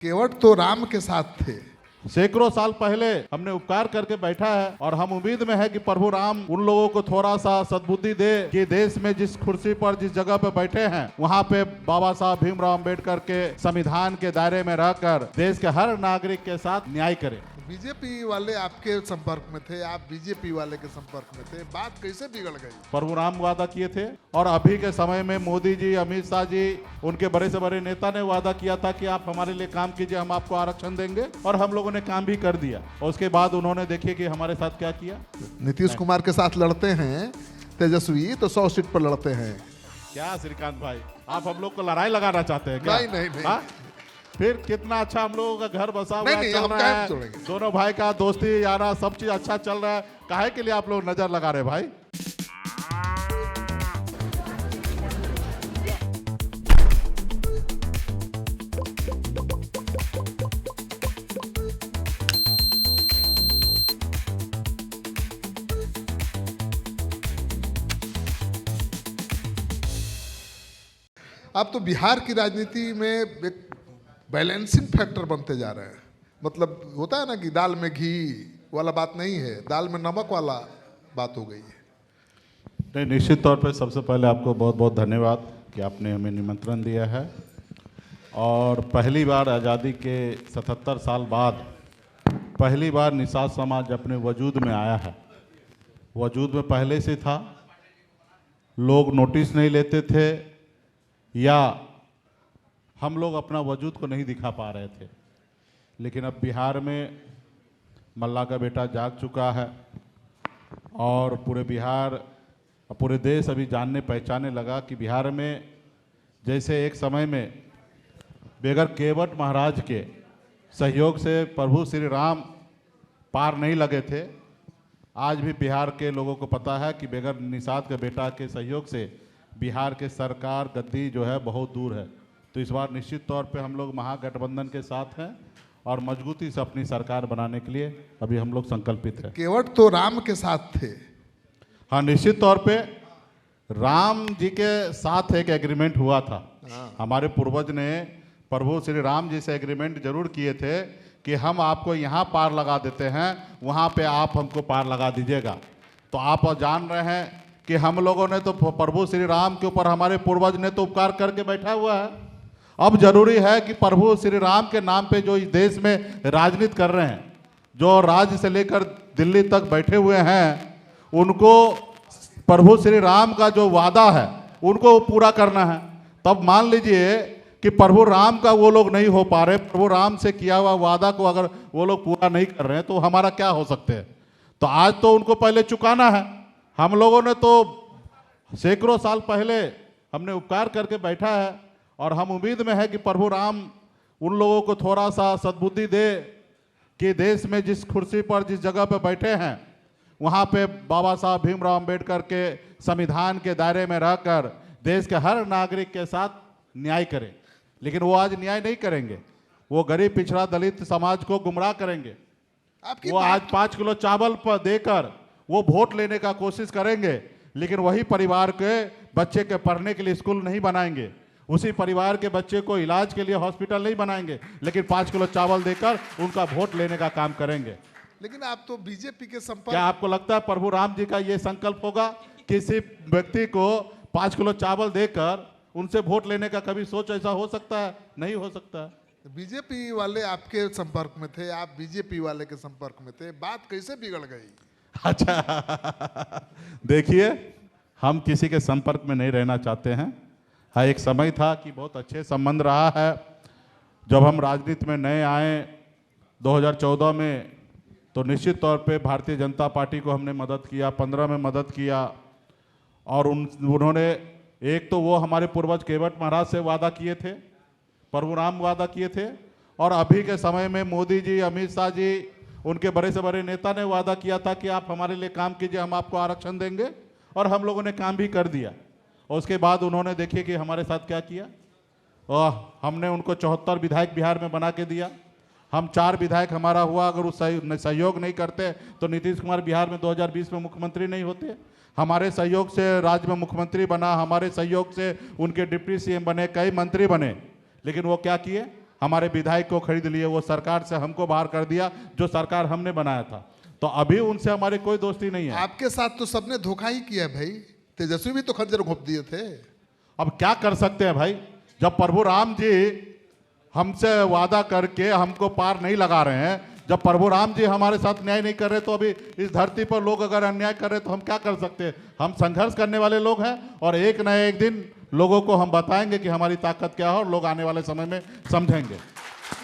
केवट तो राम के साथ थे। सैकड़ों साल पहले हमने उपकार करके बैठा है और हम उम्मीद में है कि प्रभु राम उन लोगों को थोड़ा सा सद्बुद्धि दे कि देश में जिस कुर्सी पर जिस जगह पे बैठे हैं वहाँ पे बाबा साहब भीमराव अम्बेडकर के संविधान के दायरे में रहकर देश के हर नागरिक के साथ न्याय करें। बीजेपी वाले आपके संपर्क में थे, आप बीजेपी वाले के संपर्क में थे, बात कैसे बिगड़ गई? प्रभु राम वादा किए थे और अभी के समय में मोदी जी, अमित शाह जी, उनके बड़े से बड़े नेता ने वादा किया था कि आप हमारे लिए काम कीजिए, हम आपको आरक्षण देंगे, और हम लोगों ने काम भी कर दिया। और उसके बाद उन्होंने देखिए कि हमारे साथ क्या किया। नीतीश कुमार के साथ लड़ते हैं तेजस्वी, तो 100 सीट पर लड़ते हैं। क्या श्रीकांत भाई, आप हम लोग को लड़ाई लगाना चाहते हैं क्या? नहीं। हाँ? फिर कितना अच्छा हम लोगों का घर बसा हुआ नहीं, चल हम रहा काहे है, छोड़ेंगे? दोनों भाई का दोस्ती यारा सब चीज अच्छा चल रहा है, काहे के लिए आप लोग नजर लगा रहे भाई? आप तो बिहार की राजनीति में एक बैलेंसिंग फैक्टर बनते जा रहे हैं। मतलब होता है ना कि दाल में घी वाला बात नहीं है, दाल में नमक वाला बात हो गई है। नहीं, निश्चित तौर पे सबसे पहले आपको बहुत बहुत धन्यवाद कि आपने हमें निमंत्रण दिया है। और पहली बार आज़ादी के 77 साल बाद पहली बार निषाद समाज अपने वजूद में आया है। वजूद में पहले से था, लोग नोटिस नहीं लेते थे या हम लोग अपना वजूद को नहीं दिखा पा रहे थे, लेकिन अब बिहार में मल्ला का बेटा जाग चुका है और पूरे बिहार, पूरे देश अभी जानने पहचानने लगा कि बिहार में जैसे एक समय में बगैर केवट महाराज के सहयोग से प्रभु श्री राम पार नहीं लगे थे, आज भी बिहार के लोगों को पता है कि बगैर निषाद के बेटा के सहयोग से बिहार के सरकार गद्दी जो है बहुत दूर है। तो इस बार निश्चित तौर पे हम लोग महागठबंधन के साथ हैं और मजबूती से अपनी सरकार बनाने के लिए अभी हम लोग संकल्पित हैं। केवट तो राम के साथ थे। हाँ, निश्चित तौर पे राम जी के साथ एक एग्रीमेंट हुआ था। हमारे पूर्वज ने प्रभु श्री राम जी से एग्रीमेंट जरूर किए थे कि हम आपको यहाँ पार लगा देते हैं, वहाँ पे आप हमको पार लगा दीजिएगा। तो आप जान रहे हैं कि हम लोगों ने तो प्रभु श्री राम के ऊपर, हमारे पूर्वज ने तो उपकार करके बैठा हुआ है। अब जरूरी है कि प्रभु श्री राम के नाम पे जो इस देश में राजनीति कर रहे हैं, जो राज्य से लेकर दिल्ली तक बैठे हुए हैं, उनको प्रभु श्री राम का जो वादा है उनको पूरा करना है। तब मान लीजिए कि प्रभु राम का वो लोग नहीं हो पा रहे, प्रभु राम से किया हुआ वादा को अगर वो लोग पूरा नहीं कर रहे हैं तो हमारा क्या हो सकते हैं? तो आज तो उनको पहले चुकाना है। हम लोगों ने तो सैकड़ों साल पहले हमने उपकार करके बैठा है और हम उम्मीद में है कि प्रभु राम उन लोगों को थोड़ा सा सद्बुद्धि दे कि देश में जिस कुर्सी पर जिस जगह पे बैठे हैं वहाँ पे बाबा साहब भीमराव अम्बेडकर के संविधान के दायरे में रहकर देश के हर नागरिक के साथ न्याय करें। लेकिन वो आज न्याय नहीं करेंगे, वो गरीब पिछड़ा दलित समाज को गुमराह करेंगे। वो आज 5 किलो चावल पर देकर वो वोट लेने का कोशिश करेंगे, लेकिन वही परिवार के बच्चे के पढ़ने के लिए स्कूल नहीं बनाएंगे, उसी परिवार के बच्चे को इलाज के लिए हॉस्पिटल नहीं बनाएंगे, लेकिन 5 किलो चावल देकर उनका वोट लेने का काम करेंगे। लेकिन आप तो बीजेपी के संपर्क, क्या आपको लगता है प्रभु राम जी का ये संकल्प होगा किसी व्यक्ति को 5 किलो चावल देकर उनसे वोट लेने का? कभी सोच ऐसा हो सकता है? नहीं हो सकता है। बीजेपी वाले आपके संपर्क में थे, आप बीजेपी वाले के संपर्क में थे, बात कैसे बिगड़ गई? अच्छा देखिए, हम किसी के संपर्क में नहीं रहना चाहते हैं। हाँ, एक समय था कि बहुत अच्छे संबंध रहा है। जब हम राजनीति में नए आए 2014 में, तो निश्चित तौर पे भारतीय जनता पार्टी को हमने मदद किया, 15 में मदद किया। और उन्होंने एक तो वो हमारे पूर्वज केवट महाराज से वादा किए थे, प्रभु राम वादा किए थे, और अभी के समय में मोदी जी, अमित शाह जी, उनके बड़े से बड़े नेता ने वादा किया था कि आप हमारे लिए काम कीजिए, हम आपको आरक्षण देंगे, और हम लोगों ने काम भी कर दिया। और उसके बाद उन्होंने देखिए कि हमारे साथ क्या किया, और हमने उनको 74 विधायक बिहार में बना के दिया। हम 4 विधायक हमारा हुआ, अगर उस सहयोग नहीं करते तो नीतीश कुमार बिहार में 2020 में मुख्यमंत्री नहीं होते। हमारे सहयोग से राज्य में मुख्यमंत्री बना, हमारे सहयोग से उनके डिप्टी सीएम बने, कई मंत्री बने, लेकिन वो क्या किए? हमारे विधायक को खरीद लिए, वो सरकार से हमको बाहर कर दिया जो सरकार हमने बनाया था। तो अभी उनसे हमारी कोई दोस्ती नहीं है। आपके साथ तो सबने धोखा ही किया है भाई, तेजस्वी भी तो खंजर घोंप दिए थे। अब क्या कर सकते हैं भाई, जब प्रभु राम जी हमसे वादा करके हमको पार नहीं लगा रहे हैं, जब प्रभु राम जी हमारे साथ न्याय नहीं कर रहे, तो अभी इस धरती पर लोग अगर अन्याय कर रहे तो हम क्या कर सकते हैं। हम संघर्ष करने वाले लोग हैं और एक न एक दिन लोगों को हम बताएंगे कि हमारी ताकत क्या है और लोग आने वाले समय में समझेंगे।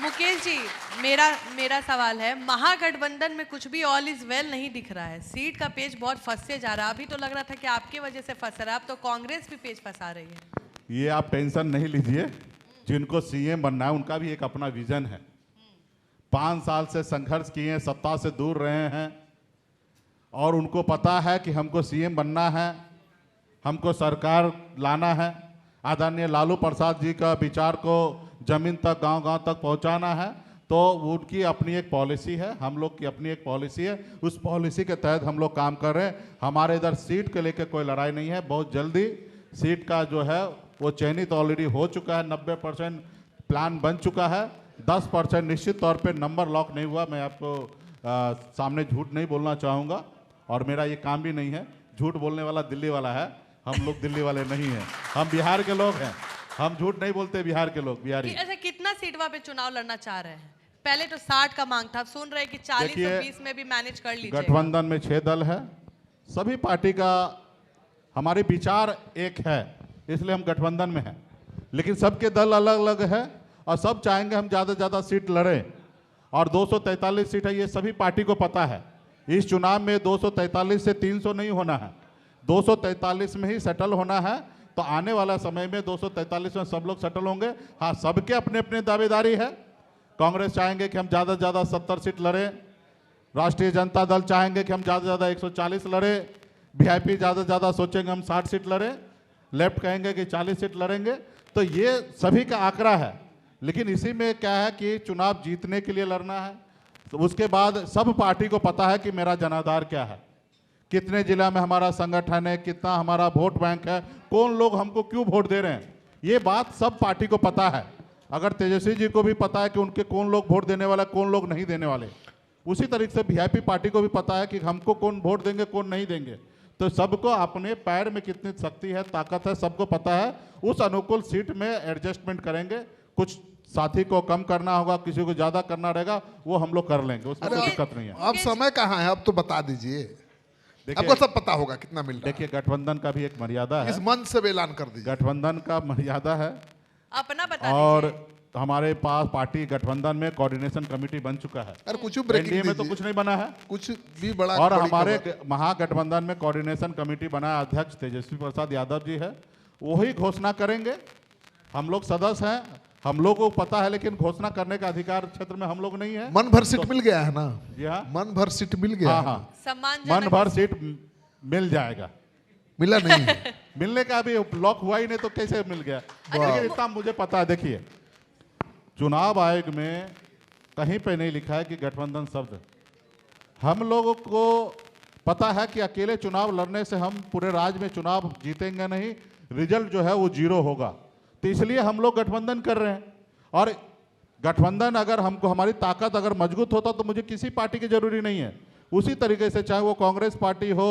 मुकेश जी, मेरा सवाल है, महागठबंधन में कुछ भी ऑल इज वेल नहीं दिख रहा है, सीट का पेच बहुत फंसते जा रहा है। अभी तो लग रहा था कि आपकी वजह से फंस रहा है, अब तो कांग्रेस भी पेच फंसा रही है। ये आप टेंशन नहीं लीजिए, जिनको सीएम बनना है उनका भी एक अपना विजन है। 5 साल से संघर्ष किए हैं, सत्ता से दूर रहे हैं और उनको पता है कि हमको सीएम बनना है, हमको सरकार लाना है, आदरणीय लालू प्रसाद जी का विचार को जमीन तक, गांव-गांव तक पहुंचाना है। तो उनकी अपनी एक पॉलिसी है, हम लोग की अपनी एक पॉलिसी है, उस पॉलिसी के तहत हम लोग काम कर रहे हैं। हमारे इधर सीट को लेकर कोई लड़ाई नहीं है, बहुत जल्दी सीट का जो है वो चयनित ऑलरेडी हो चुका है, 90% प्लान बन चुका है, 10% निश्चित तौर पे नंबर लॉक नहीं हुआ। मैं आपको सामने झूठ नहीं बोलना चाहूँगा और मेरा ये काम भी नहीं है। झूठ बोलने वाला दिल्ली वाला है, हम लोग दिल्ली वाले नहीं हैं, हम बिहार के लोग हैं, हम झूठ नहीं बोलते, बिहार के लोग बिहारी। अच्छा, कितना सीटवा पे चुनाव लड़ना चाह रहे हैं? पहले तो 60 का मांग था, सुन रहे कि 40 और 20 में भी मैनेज कर लीजिए। गठबंधन में 6 दल है, सभी पार्टी का हमारे विचार एक है, इसलिए हम गठबंधन में हैं, लेकिन सबके दल अलग अलग है और सब चाहेंगे हम ज़्यादा से ज़्यादा सीट लड़ें। और 243 सीट है, ये सभी पार्टी को पता है। इस चुनाव में 243 से 300 नहीं होना है, 243 में ही सेटल होना है। तो आने वाला समय में 243 में सब लोग सेटल होंगे। हाँ, सबके अपने अपने दावेदारी है। कांग्रेस चाहेंगे कि हम ज़्यादा से ज़्यादा 70 सीट लड़ें, राष्ट्रीय जनता दल चाहेंगे कि हम ज़्यादा से ज़्यादा 140 लड़ें, वीआईपी ज़्यादा से ज़्यादा सोचेंगे हम 60 सीट लड़ें, लेफ्ट कहेंगे कि 40 सीट लड़ेंगे। तो ये सभी का आंकड़ा है, लेकिन इसी में क्या है कि चुनाव जीतने के लिए लड़ना है। तो उसके बाद सब पार्टी को पता है कि मेरा जनाधार क्या है, कितने जिला में हमारा संगठन है, कितना हमारा वोट बैंक है, कौन लोग हमको क्यों वोट दे रहे हैं, ये बात सब पार्टी को पता है। अगर तेजस्वी जी को भी पता है कि उनके कौन लोग वोट देने वाले, कौन लोग नहीं देने वाले, उसी तरीके से वीआईपी पार्टी को भी पता है कि हमको कौन वोट देंगे, कौन नहीं देंगे। तो सबको अपने पैर में कितनी शक्ति है, ताकत है, सबको पता है। उस अनुकूल सीट में एडजस्टमेंट करेंगे, कुछ साथी को कम करना होगा, किसी को ज्यादा करना रहेगा, वो हम लोग कर लेंगे, उसमें कोई दिक्कत नहीं है। अब समय कहाँ है, अब तो बता दीजिए, आपको सब पता होगा कितना मिल रहा है। देखिए, गठबंधन का भी एक मर्यादा है, इस मंच से ऐलान कर दीजिए। गठबंधन का मर्यादा है अपना बता और दीजिए। हमारे पास पार्टी गठबंधन में कोऑर्डिनेशन कमेटी बन चुका है। अरे कुछ एनडीए ब्रेकिंग में तो कुछ नहीं बना है, कुछ भी बड़ा और बड़ी हमारे खबर। महागठबंधन में कोऑर्डिनेशन कमेटी बना अध्यक्ष तेजस्वी प्रसाद यादव जी है, वही घोषणा करेंगे। हम लोग सदस्य हैं, हम लोग को पता है, लेकिन घोषणा करने का अधिकार क्षेत्र में हम लोग नहीं है। मन भर सीट मिल गया है ना? जी हाँ, मन भर सीट मिल गया हाँ है। हाँ, सम्मानजनक मन भर सीट मिल जाएगा। मिला नहीं है। मिलने का अभी लॉक हुआ ही नहीं, तो कैसे मिल गया? लेकिन इतना मुझे पता है, देखिए चुनाव आयोग में कहीं पे नहीं लिखा है कि गठबंधन शब्द। हम लोगों को पता है कि अकेले चुनाव लड़ने से हम पूरे राज्य में चुनाव जीतेंगे नहीं, रिजल्ट जो है वो 0 होगा। तो इसलिए हम लोग गठबंधन कर रहे हैं। और गठबंधन अगर हमको, हमारी ताकत अगर मजबूत होता तो मुझे किसी पार्टी की जरूरी नहीं है। उसी तरीके से चाहे वो कांग्रेस पार्टी हो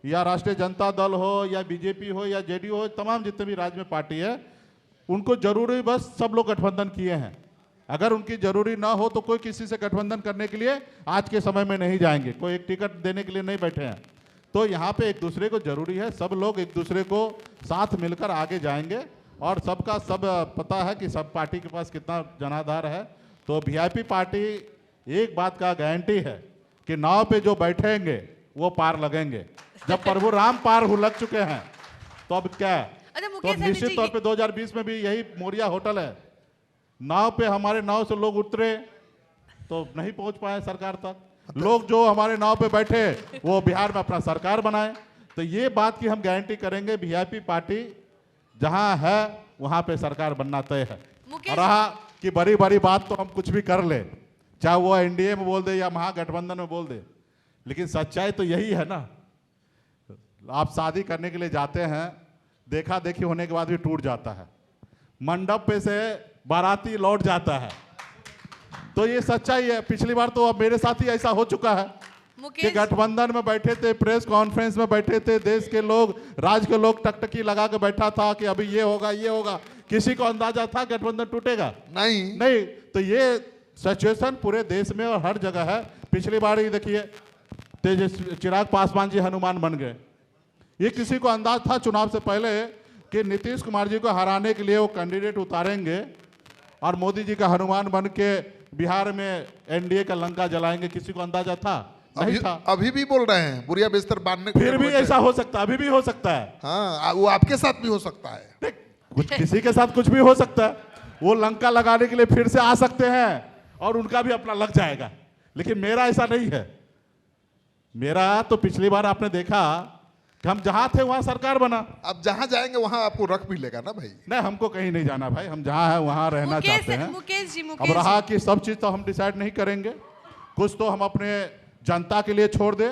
या राष्ट्रीय जनता दल हो या बीजेपी हो या जेडीयू हो, तमाम जितने भी राज्य में पार्टी है, उनको जरूरी बस सब लोग गठबंधन किए हैं। अगर उनकी जरूरी ना हो तो कोई किसी से गठबंधन करने के लिए आज के समय में नहीं जाएंगे, कोई एक टिकट देने के लिए नहीं बैठे हैं। तो यहाँ पे एक दूसरे को जरूरी है, सब लोग एक दूसरे को साथ मिलकर आगे जाएंगे। और सबका सब पता है कि सब पार्टी के पास कितना जनाधार है। तो वीआईपी पार्टी एक बात का गारंटी है कि नाव पे जो बैठेंगे वो पार लगेंगे। जब प्रभु राम पार हो लग चुके हैं तो अब क्या है? अच्छा, तो मुकेश निश्चित तौर पे 2020 में भी यही मोरिया होटल है, नाव पे हमारे नाव से लोग उतरे तो नहीं पहुंच पाए सरकार तक। लोग जो हमारे नाव पे बैठे वो बिहार में अपना सरकार बनाए। तो ये बात की हम गारंटी करेंगे, वीआईपी पार्टी जहां है वहां पे सरकार बनना तय है। और रहा कि बड़ी बड़ी बात तो हम कुछ भी कर ले, चाहे वो एनडीए में बोल दे या महागठबंधन में बोल दे, लेकिन सच्चाई तो यही है ना। आप शादी करने के लिए जाते हैं, देखा देखी होने के बाद भी टूट जाता है। मंडप पे से बाराती लौट जाता है। तो ये सच्चाई है। पिछली बार तो अब मेरे साथ ही ऐसा हो चुका है कि मुकेश गठबंधन में बैठे थे, प्रेस कॉन्फ्रेंस में बैठे थे, देश के लोग, राज्य के लोग टकटकी लगा के बैठा था कि अभी ये होगा ये होगा। किसी को अंदाजा था गठबंधन टूटेगा? नहीं। तो ये सिचुएशन पूरे देश में और हर जगह है। पिछली बार ही देखिए तेजस्वी चिराग पासवान जी हनुमान बन गए। ये किसी को अंदाज था चुनाव से पहले कि नीतीश कुमार जी को हराने के लिए वो कैंडिडेट उतारेंगे और मोदी जी का हनुमान बन के बिहार में एनडीए का लंका जलाएंगे? किसी को अंदाजा था? नहीं था। अभी भी बोल रहे हैं बुरिया बिस्तर बांधने फिर भी ऐसा हो सकता है, अभी भी हो सकता है। हाँ, वो आपके साथ भी हो सकता है। देख, कुछ किसी के साथ कुछ भी हो सकता है। वो लंका लगाने के लिए फिर से आ सकते हैं और उनका भी अपना लग जाएगा। लेकिन मेरा ऐसा नहीं है। मेरा तो पिछली बार आपने देखा कि हम जहां थे वहां सरकार बना। अब जहां जाएंगे वहां आपको रख भी लेगा ना भाई। नहीं, हमको कहीं नहीं जाना भाई। हम जहां हैं वहां रहना चाहते हैं। मुकेश जी, अब रहा कि सब चीज तो हम डिसाइड नहीं करेंगे, कुछ तो हम अपने जनता के लिए छोड़ दे।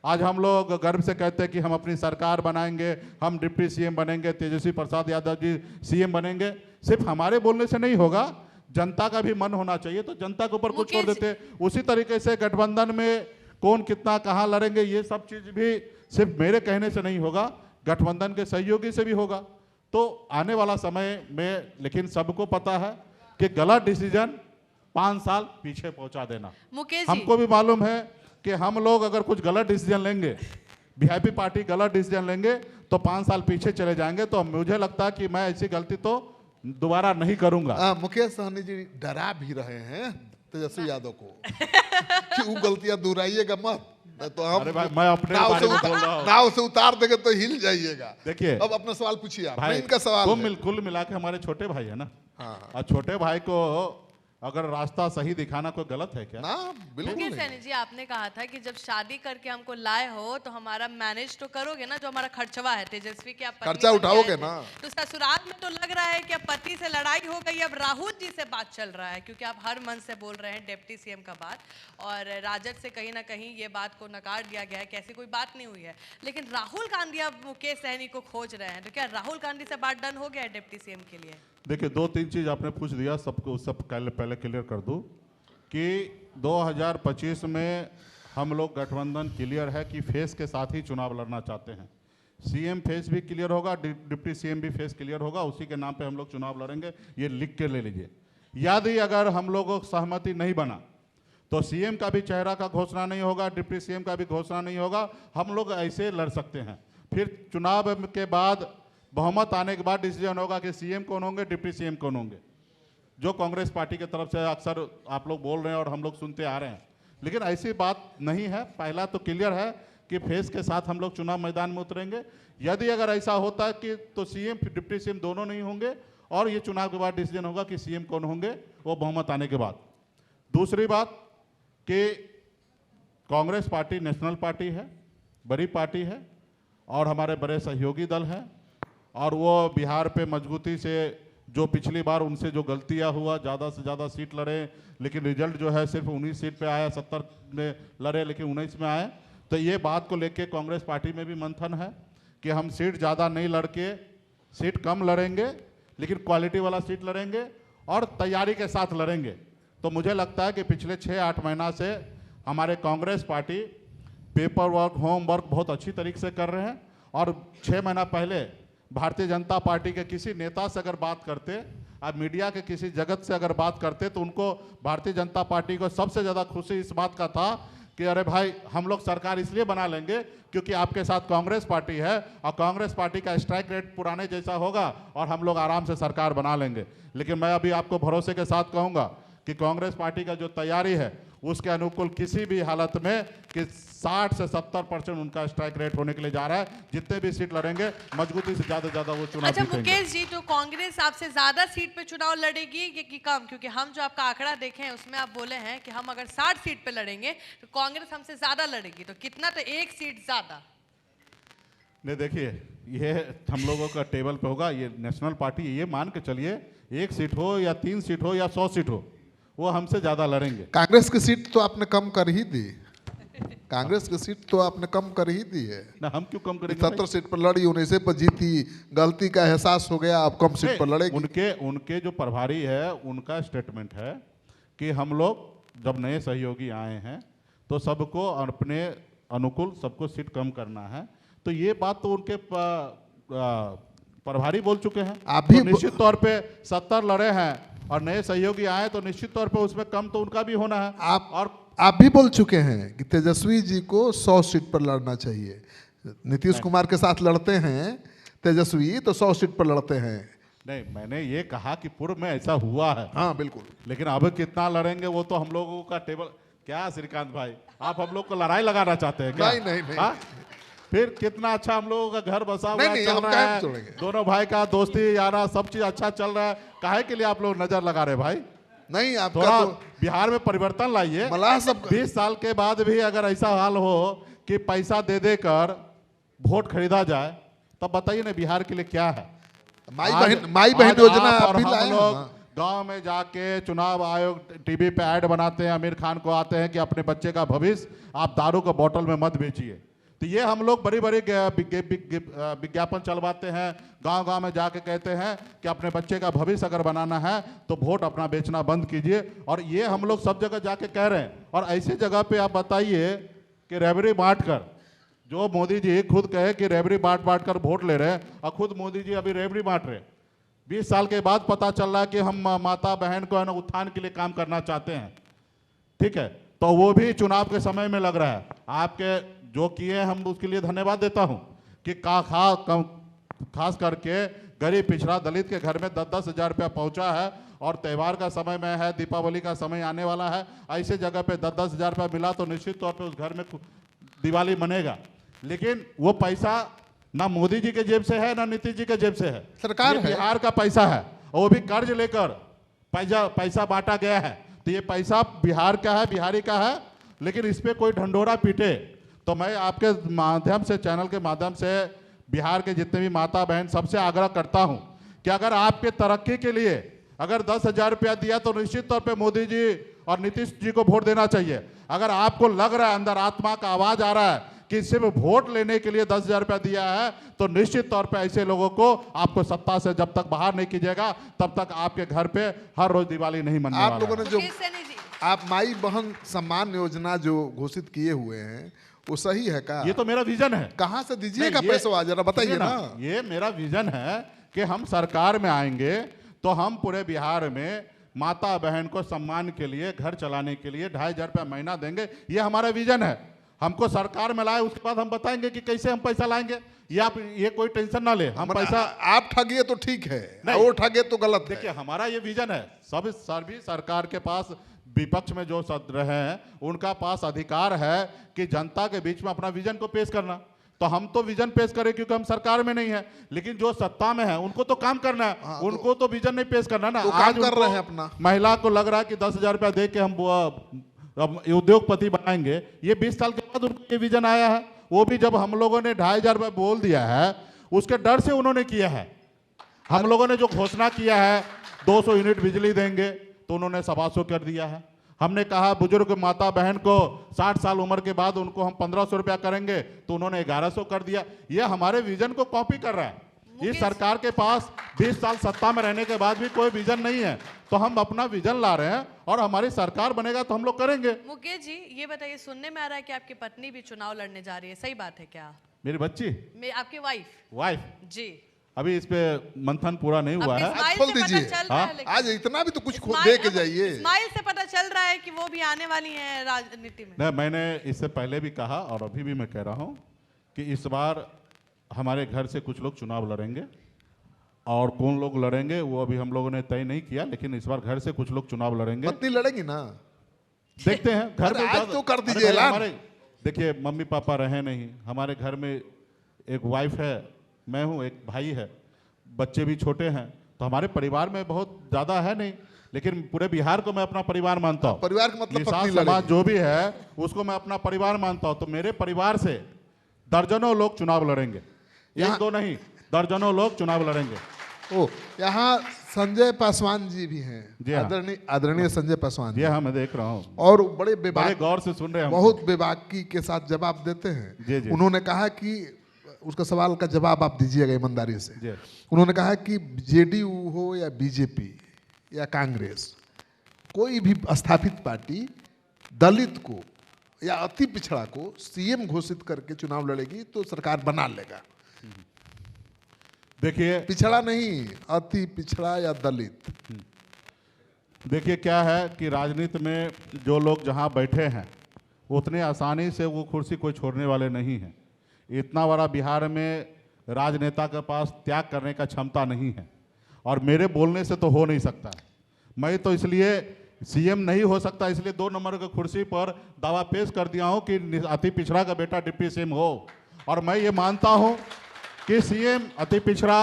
आज हम लोग गर्व से कहते हैं कि हम अपनी सरकार बनाएंगे, हम डिप्टी सीएम बनेंगे, तेजस्वी प्रसाद यादव जी सीएम बनेंगे। सिर्फ हमारे बोलने से नहीं होगा, जनता का भी मन होना चाहिए। तो जनता के ऊपर कुछ छोड़ देते। उसी तरीके से गठबंधन में कौन कितना कहाँ लड़ेंगे, ये सब चीज भी सिर्फ मेरे कहने से नहीं होगा, गठबंधन के सहयोगी से भी होगा। तो आने वाला समय में लेकिन सबको पता है कि गलत डिसीजन 5 साल पीछे पहुंचा देना। मुकेश हमको भी मालूम है कि हम लोग अगर कुछ गलत डिसीजन लेंगे, वीआईपी पार्टी गलत डिसीजन लेंगे तो 5 साल पीछे चले जाएंगे। तो मुझे लगता है कि मैं ऐसी गलती तो दोबारा नहीं करूंगा। मुकेश सहनी जी डरा भी रहे हैं तेजस्वी यादव को कि वो गलतियां दोहराइएगा मत, तो हम अरे भाई, मैं अपने बारे में बोल रहा हूँ। नाव से उतार देंगे तो हिल जाइएगा। देखिए, अब अपना सवाल पूछिए आप। भाई, इनका सवाल है। कुल मिला के हमारे छोटे भाई है ना। हाँ। और छोटे भाई को अगर रास्ता सही दिखाना कोई गलत है क्या? ना, बिल्कुल मुकेश नहीं। सैनी जी, आपने कहा था कि जब शादी करके हमको लाए हो तो हमारा मैनेज तो करोगे ना, जो हमारा खर्चवा है तेजस्वी की, आप पत्नी खर्चा बन के उठाओगे आए थे। ना। तो ससुराल में तो लग रहा है कि अब पति से लड़ाई हो गई, अब राहुल जी से बात चल रहा है, क्योंकि आप हर मन से बोल रहे हैं डिप्टी सीएम का बात, और राजद से कहीं ना कहीं ये बात को नकार दिया गया है कि ऐसी कोई बात नहीं हुई है। लेकिन राहुल गांधी अब मुकेश सहनी को खोज रहे हैं, तो क्या राहुल गांधी से बात डन हो गया है डिप्टी सीएम के लिए? देखिए, 2-3 चीज आपने पूछ दिया, सबको सब पहले क्लियर कर दूं कि 2025 में हम लोग गठबंधन क्लियर है कि फेस के साथ ही चुनाव लड़ना चाहते हैं। सीएम फेस भी क्लियर होगा, डिप्टी सीएम भी फेस क्लियर होगा, उसी के नाम पे हम लोग चुनाव लड़ेंगे। ये लिख के ले लीजिए। यदि अगर हम लोगों को सहमति नहीं बना तो सीएम का भी चेहरा का घोषणा नहीं होगा, डिप्टी सीएम का भी घोषणा नहीं होगा। हम लोग ऐसे लड़ सकते हैं। फिर चुनाव के बाद बहुमत आने के बाद डिसीजन होगा कि सीएम कौन होंगे, डिप्टी सीएम कौन होंगे, जो कांग्रेस पार्टी की तरफ से अक्सर आप लोग बोल रहे हैं और हम लोग सुनते आ रहे हैं। लेकिन ऐसी बात नहीं है। पहला तो क्लियर है कि फेस के साथ हम लोग चुनाव मैदान में उतरेंगे। यदि अगर ऐसा होता है कि तो सीएम डिप्टी सीएम दोनों नहीं होंगे और ये चुनाव के बाद डिसीजन होगा कि सीएम कौन होंगे, वो बहुमत आने के बाद। दूसरी बात कि कांग्रेस पार्टी नेशनल पार्टी है, बड़ी पार्टी है और हमारे बड़े सहयोगी दल हैं, और वो बिहार पे मजबूती से, जो पिछली बार उनसे जो गलतियां हुआ, ज़्यादा से ज़्यादा सीट लड़े लेकिन रिजल्ट जो है सिर्फ 19 सीट पे आया, 70 में लड़े लेकिन 19 में आए। तो ये बात को लेके कांग्रेस पार्टी में भी मंथन है कि हम सीट ज़्यादा नहीं लड़के सीट कम लड़ेंगे, लेकिन क्वालिटी वाला सीट लड़ेंगे और तैयारी के साथ लड़ेंगे। तो मुझे लगता है कि पिछले 6-8 महीना से हमारे Congress party paper work, homework बहुत अच्छी तरीके से कर रहे हैं। और 6 महीना पहले भारतीय जनता पार्टी के किसी नेता से अगर बात करते, आप मीडिया के किसी जगत से अगर बात करते, तो उनको भारतीय जनता पार्टी को सबसे ज़्यादा खुशी इस बात का था कि अरे भाई, हम लोग सरकार इसलिए बना लेंगे क्योंकि आपके साथ कांग्रेस पार्टी है और कांग्रेस पार्टी का स्ट्राइक रेट पुराने जैसा होगा और हम लोग आराम से सरकार बना लेंगे। लेकिन मैं अभी आपको भरोसे के साथ कहूँगा कि कांग्रेस पार्टी का जो तैयारी है उसके अनुकूल किसी भी हालत में कि 60 से 70% उनका स्ट्राइक रेट होने के लिए जा रहा है। जितने भी सीट लड़ेंगे मजबूती से ज़्यादा वो चुनाव अच्छा जीतेंगे। मुकेश जी, तो कांग्रेस आपसे ज्यादा सीट पे चुनाव लड़ेगी कि कम? क्योंकि हम जो आपका आंकड़ा देखे हैं उसमें आप बोले हैं कि हम अगर 60 सीट पे लड़ेंगे तो कांग्रेस हमसे ज्यादा लड़ेगी, तो कितना? तो 1 सीट ज्यादा। नहीं, देखिए, ये हम लोगों का टेबल पे होगा। ये नेशनल पार्टी, ये मान के चलिए 1 सीट हो या 3 सीट हो या 100 सीट हो, वो हमसे ज्यादा लड़ेंगे। कांग्रेस की सीट तो आपने कम कर ही दी। कांग्रेस की सीट तो आपने कम कर ही दी है। ना हम क्यों कम करेंगे भाई? 77 सीट पर लड़ी, 19 पर जीती, गलती का एहसास हो गया, अब कम सीट पर लड़ेगी। उनके जो प्रभारी है उनका स्टेटमेंट है कि हम लोग जब नए सहयोगी आए हैं तो सबको अपने अनुकूल सबको सीट कम करना है। तो ये बात तो उनके प्रभारी बोल चुके हैं। आप भी तो निश्चित तौर पे 70 लड़े हैं और नए सहयोगी आए तो निश्चित तौर पे उसमें कम तो उनका भी होना है। आप भी बोल चुके हैं कि तेजस्वी जी को 100 सीट पर लड़ना चाहिए। नीतीश कुमार के साथ लड़ते हैं तेजस्वी तो 100 सीट पर लड़ते हैं। नहीं, मैंने ये कहा कि पूर्व में ऐसा हुआ है। हाँ बिल्कुल। लेकिन अब कितना लड़ेंगे वो तो हम लोगों का टेबल। क्या श्रीकांत भाई, आप हम लोग को लड़ाई लगाना चाहते हैं क्या? नहीं। हाँ? फिर कितना अच्छा हम लोगों का घर बसा हुआ नहीं, चल हम रहा काहे है, छोड़ेंगे? दोनों भाई का दोस्ती यारा सब चीज अच्छा चल रहा है। काहे के लिए आप लोग नजर लगा रहे भाई? नहीं, आपका थोड़ा तो बिहार में परिवर्तन लाइए। मलाह सब 20 साल के बाद भी अगर ऐसा हाल हो कि पैसा दे देकर वोट खरीदा जाए तब बताइए ना बिहार के लिए क्या है। माई आज- बहन आज योजना आप आप और भी हम लाए हैं लोग ना। गांव में जाके चुनाव आयोग टीवी पे ऐड बनाते हैं, आमिर खान को आते हैं कि अपने बच्चे का भविष्य आप दारू का बोतल में मत बेचिए। तो ये हम लोग बड़ी बड़ी विज्ञापन चलवाते हैं, गांव-गांव में जाके कहते हैं कि अपने बच्चे का भविष्य अगर बनाना है तो वोट अपना बेचना बंद कीजिए। और ये हम लोग सब जगह जाके कह रहे हैं। और ऐसी जगह पे आप बताइए कि रेवड़ी बांट कर, जो मोदी जी खुद कहे कि रेवड़ी बांट कर वोट ले रहे हैं और खुद मोदी जी अभी रेवड़ी बांट रहे हैं। 20 साल के बाद पता चल रहा है कि हम माता बहन को है ना उत्थान के लिए काम करना चाहते हैं। ठीक है, तो वो भी चुनाव के समय में लग रहा है। आपके जो किए हम उसके लिए धन्यवाद देता हूं कि खास करके गरीब पिछड़ा दलित के घर में 10-10 हज़ार रुपया पहुंचा है। और त्यौहार का समय में है, दीपावली का समय आने वाला है, ऐसे जगह पे 10-10 हज़ार रुपया मिला तो निश्चित तौर पे उस घर में दिवाली मनेगा। लेकिन वो पैसा ना मोदी जी के जेब से है ना नीतीश जी के जेब से है, सरकार ये है। बिहार का पैसा है और वो भी कर्ज लेकर पैसा बांटा गया है। तो ये पैसा बिहार का है, बिहारी का है। लेकिन इस पे कोई ढंढोरा पीटे तो मैं आपके माध्यम से, चैनल के माध्यम से बिहार के जितने भी माता बहन सबसे आग्रह करता हूं कि अगर आपके तरक्की के लिए अगर 10,000 रुपया दिया तो निश्चित तौर पे मोदी जी और नीतीश जी को वोट देना चाहिए। अगर आपको लग रहा है, अंदर आत्मा का आवाज आ रहा है कि सिर्फ वोट लेने के लिए 10,000 रुपया दिया है तो निश्चित तौर पे ऐसे लोगों को आपको सत्ता से जब तक बाहर नहीं कीजिएगा तब तक आपके घर पे हर रोज दिवाली नहीं मनने वाला आप लोगों ने जो मुकेश सैनी जी, आप माई बहन सम्मान योजना जो घोषित किए हुए हैं वो सही है क्या? ये तो मेरा विजन है। कहाँ से दीजिएगा नहीं, ये- पैसा जरा बताइए सुनिए ना। ये मेरा विजन है कि हम सरकार में आएंगे तो हम पूरे बिहार में माता बहन को सम्मान के लिए, घर चलाने के लिए 2,500 रुपया महीना देंगे। ये हमारा विजन है। हमको सरकार में लाए उसके बाद हम बताएंगे कि कैसे हम पैसा लाएंगे। ये आप ये कोई टेंशन ना ले, हम पैसा आप ठगिए तो ठीक है, नहीं। वो ठगे तो गलत है। देखिए हमारा ये विजन है। सभी सरकार के पास, विपक्ष में जो रहे हैं उनका पास अधिकार है कि जनता के बीच में अपना विजन को पेश करना। तो हम तो विजन पेश करें क्योंकि हम सरकार में नहीं है। लेकिन जो सत्ता में है उनको तो काम करना है। हाँ, उनको तो विजन नहीं पेश करना ना। तो काम कर रहे हैं अपना। महिला को लग रहा है कि 10,000 रुपया दे के हम उद्योगपति बनाएंगे। ये 20 साल के बाद उनको ये विजन आया है। वो भी जब हम लोगों ने 2,500 रुपया बोल दिया है उसके डर से उन्होंने किया है। हम लोगों ने जो घोषणा किया है 200 यूनिट बिजली देंगे तो उन्होंने 125 कर दिया है। हमने कहा बुजुर्ग माता बहन को 60 साल उम्र के बाद उनको हम 1,500 रुपया करेंगे तो उन्होंने 1,100 कर दिया। ये हमारे विजन को कॉपी कर रहा है। इस सरकार के पास 20 साल सत्ता में रहने के बाद भी कोई विजन नहीं है। तो हम अपना विजन ला रहे हैं और हमारी सरकार बनेगा तो हम लोग करेंगे। मुकेश जी ये बताइए, सुनने में आ रहा है कि आपकी पत्नी भी चुनाव लड़ने जा रही है, सही बात है क्या? मेरी बच्ची आपकी वाइफ जी अभी इस पे मंथन पूरा नहीं हुआ है। स्माइल खोल से पता दीजिए। चल रहा है, हाँ? लेकिन आज इतना भी तो कुछ स्माइल- दे के जाइए। स्माइल से पता चल रहा है कि वो भी आने वाली हैं राजनीति में। नहीं, मैंने इससे पहले भी कहा और अभी भी मैं कह रहा हूं कि इस बार हमारे घर से कुछ लोग चुनाव लड़ेंगे और कौन लोग लड़ेंगे वो अभी हम लोगों ने तय नहीं किया। लेकिन इस बार घर से कुछ लोग चुनाव लड़ेंगे, पत्नी लड़ेगी ना। देखते हैं। घर अरे में आज ज्यादा- तो कर अरे दीजिए भाई, ऐलान। हमारे देखिए मम्मी पापा रहे नहीं, हमारे घर में एक वाइफ है, मैं हूँ, एक भाई है, बच्चे भी छोटे हैं। तो हमारे परिवार में बहुत ज़्यादा है नहीं, लेकिन पूरे बिहार को मैं अपना परिवार मानता हूँ। परिवार का मतलब निषाद पत्नी समाज लड़ेगी। जो भी है उसको मैं अपना परिवार मानता हूँ। तो मेरे परिवार से दर्जनों लोग चुनाव लड़ेंगे, एक यहाँ- दो नहीं, दर्जनों लोग चुनाव लड़ेंगे। ओ, यहाँ संजय पासवान जी भी हैं। जी हाँ। आदरणीय संजय पासवान ये हाँ मैं देख रहा हूँ, और बड़े बड़े गौर से सुन रहे हैं हमको। बहुत बेबाकी के साथ जवाब देते हैं। जी, जी। उन्होंने कहा कि उसका सवाल का जवाब आप दीजिएगा ईमानदारी से। जी। उन्होंने कहा कि जेडीयू हो या बीजेपी या कांग्रेस, कोई भी स्थापित पार्टी दलित को या अति पिछड़ा को सीएम घोषित करके चुनाव लड़ेगी तो सरकार बना लेगा। देखिए पिछड़ा नहीं, अति पिछड़ा या दलित। देखिए क्या है कि राजनीति में जो लोग जहाँ बैठे हैं उतने आसानी से वो कुर्सी कोई छोड़ने वाले नहीं हैं। इतना बड़ा बिहार में राजनेता के पास त्याग करने का क्षमता नहीं है, और मेरे बोलने से तो हो नहीं सकता। मैं तो इसलिए सीएम नहीं हो सकता, इसलिए 2 नंबर की कुर्सी पर दावा पेश कर दिया हूं कि अति पिछड़ा का बेटा डिप्टी सीएम हो। और मैं ये मानता हूं कि सीएम अति पिछड़ा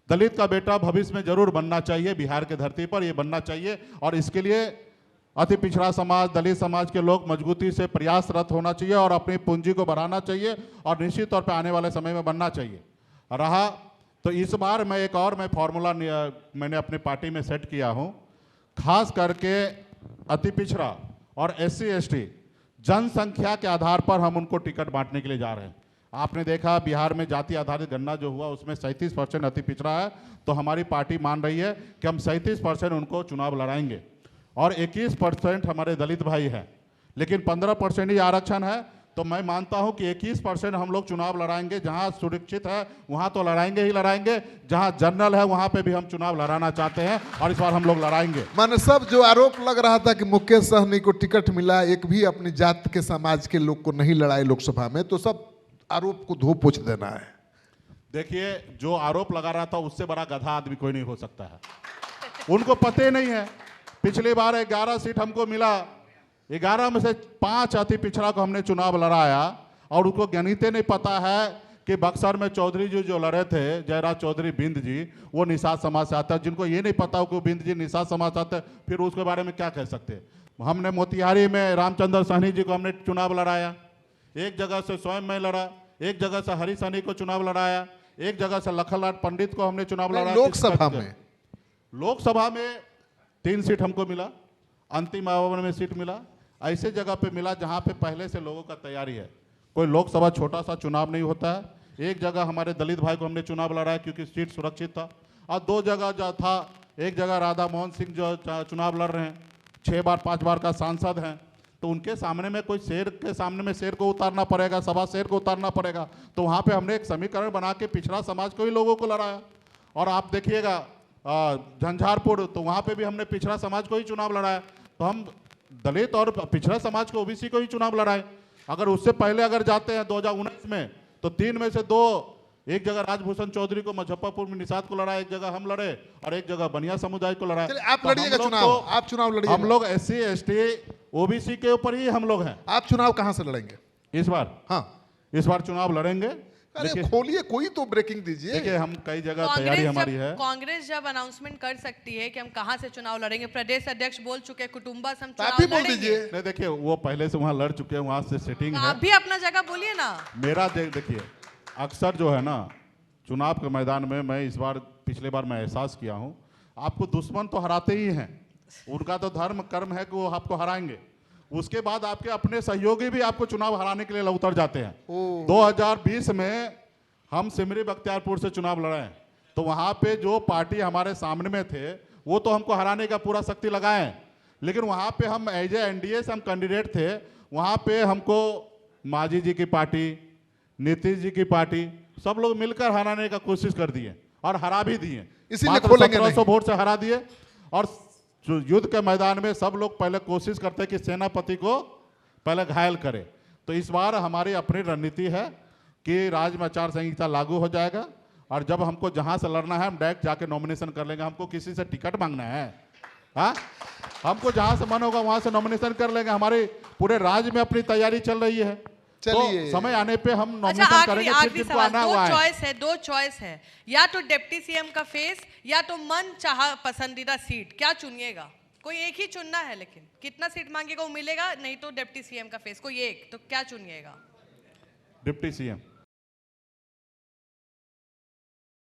दलित का बेटा भविष्य में जरूर बनना चाहिए, बिहार के धरती पर ये बनना चाहिए। और इसके लिए अति पिछड़ा समाज, दलित समाज के लोग मजबूती से प्रयासरत होना चाहिए और अपनी पूंजी को बढ़ाना चाहिए, और निश्चित तौर पर आने वाले समय में बनना चाहिए। रहा तो इस बार मैं एक और फॉर्मूला मैंने अपनी पार्टी में सेट किया हूँ, खास करके अति पिछड़ा और SC ST जनसंख्या के आधार पर हम उनको टिकट बांटने के लिए जा रहे हैं। आपने देखा बिहार में जाति आधारित गणना जो हुआ उसमें 37% अति पिछड़ा है, तो हमारी पार्टी मान रही है कि हम 37% उनको चुनाव लड़ाएंगे, और 21% हमारे दलित भाई हैं, लेकिन 15% ही आरक्षण है। तो मैं मानता हूं कि 21% हम लोग चुनाव लड़ाएंगे। जहां सुरक्षित है वहां तो लड़ाएंगे ही लड़ाएंगे, जहां जनरल है वहां पे भी हम चुनाव लड़ाना चाहते हैं, और इस बार हम लोग लड़ाएंगे। माने सब जो आरोप लग रहा था कि मुकेश सहनी को टिकट मिला, एक भी अपनी जात के समाज के लोग को नहीं लड़ाए लोकसभा में, तो सब आरोप को धो पोछ देना है। देखिए जो आरोप लगा रहा था उससे बड़ा गधा आदमी कोई नहीं हो सकता है। उनको पता ही नहीं है, पिछली बार 11 सीट हमको मिला, 11 में से 5 अति पिछड़ा को हमने चुनाव लड़ाया, और उनको गणित नहीं पता है कि बक्सर में चौधरी जी जो लड़े थे, जयराज चौधरी बिंद जी, वो निषाद समाज से आता है। जिनको ये नहीं पता हो कि बिंद जी निषाद समाज से आते हैं, फिर उसके बारे में क्या कह सकते हैं। हमने मोतिहारी में रामचंद्र सहनी जी को हमने चुनाव लड़ाया, एक जगह से स्वयं मैं लड़ा, एक जगह से हरी सहनी को चुनाव लड़ाया, एक जगह से लखनलाल पंडित को हमने चुनाव लड़ाया। लोकसभा में 3 सीट हमको मिला, अंतिम आवर में सीट मिला। ऐसे जगह पे मिला जहाँ पे पहले से लोगों का तैयारी है। कोई लोकसभा छोटा सा चुनाव नहीं होता है। एक जगह हमारे दलित भाई को हमने चुनाव लड़ाया क्योंकि सीट सुरक्षित था, और 2 जगह जो था, एक जगह राधा मोहन सिंह जो चुनाव लड़ रहे हैं, 6 बार 5 बार का सांसद हैं, तो उनके सामने में कोई शेर के सामने में शेर को उतारना पड़ेगा, सवा शेर को उतारना पड़ेगा। तो वहाँ पे हमने एक समीकरण बना के पिछड़ा समाज को ही लोगों को लड़ाया। और आप देखिएगा झंझारपुर, तो वहाँ पे भी हमने पिछड़ा समाज को ही चुनाव लड़ाया। तो हम दलित और पिछड़ा समाज को, OBC को ही चुनाव लड़ाए। अगर उससे पहले अगर जाते हैं 2019 में, तो 3 में से 2, एक जगह राजभूषण चौधरी को मुजफ्फरपुर में निषाद को लड़ा, एक जगह हम लड़े, और एक जगह बनिया समुदाय को लड़ा। आप लड़िएगा चुनाव, आप चुनाव लड़िएगा। हम लोग SC ST OBC के ऊपर ही हम लोग हैं। आप चुनाव कहां से लड़ेंगे इस बार? हाँ, इस बार चुनाव लड़ेंगे। अरे खोलिए, कोई तो ब्रेकिंग दीजिए। देखिए हम कई जगह तैयारी हमारी है। कांग्रेस जब अनाउंसमेंट कर सकती है कि हम कहां से चुनाव लड़ेंगे, प्रदेश अध्यक्ष बोल चुके हैं कुटुंबा से हम आप ही चुनाव बोल दीजिए। लड़ेंगे। नहीं देखिए वो पहले से वहाँ लड़ चुके हैं, वहाँ से सेटिंग है। आप भी अपना जगह बोलिए ना। मेरा देखिए अक्सर जो है ना चुनाव के मैदान में, मैं इस बार पिछले बार मैं एहसास किया हूँ, आपको दुश्मन तो हराते ही हैं, उनका तो धर्म कर्म है कि वो आपको हराएंगे। उसके बाद आपके अपने सहयोगी भी आपको चुनाव हराने के लिए उतर जाते हैं। 2020 में हम सिमरी बख्तियारपुर से चुनाव लड़े, तो वहाँ पे जो पार्टी हमारे सामने में थे वो तो हमको हराने का पूरा शक्ति लगाए, लेकिन वहाँ पे हम एज ए NDA से हम कैंडिडेट थे। वहाँ पे हमको मांझी जी की पार्टी, नीतीश जी की पार्टी, सब लोग मिलकर हराने का कोशिश कर दिए और हरा भी दिए। इसीलिए खोलेंगे 1700 वोट से हरा दिए। और युद्ध के मैदान में सब लोग पहले कोशिश करते कि सेनापति को पहले घायल करे। तो इस बार हमारी अपनी रणनीति है कि राज्य में आचार संहिता लागू हो जाएगा, और जब हमको जहां से लड़ना है हम डायरेक्ट जाके नॉमिनेशन कर लेंगे। हमको किसी से टिकट मांगना है? हाँ, हमको जहां से मन होगा वहां से नॉमिनेशन कर लेंगे। हमारे पूरे राज्य में अपनी तैयारी चल रही है। चलिए, तो समय आने पे हम अच्छा, नॉमिनेशन करेंगे। आखिरी सवाल, दो चॉइस है, या तो डिप्टी सीएम का फेस या तो मन चाहा पसंदीदा सीट, क्या चुनिएगा? कोई एक ही चुनना है, लेकिन कितना सीट मांगेगा वो मिलेगा, नहीं तो डिप्टी सीएम का फेस, कोई एक, तो क्या चुनिएगा? Deputy CM.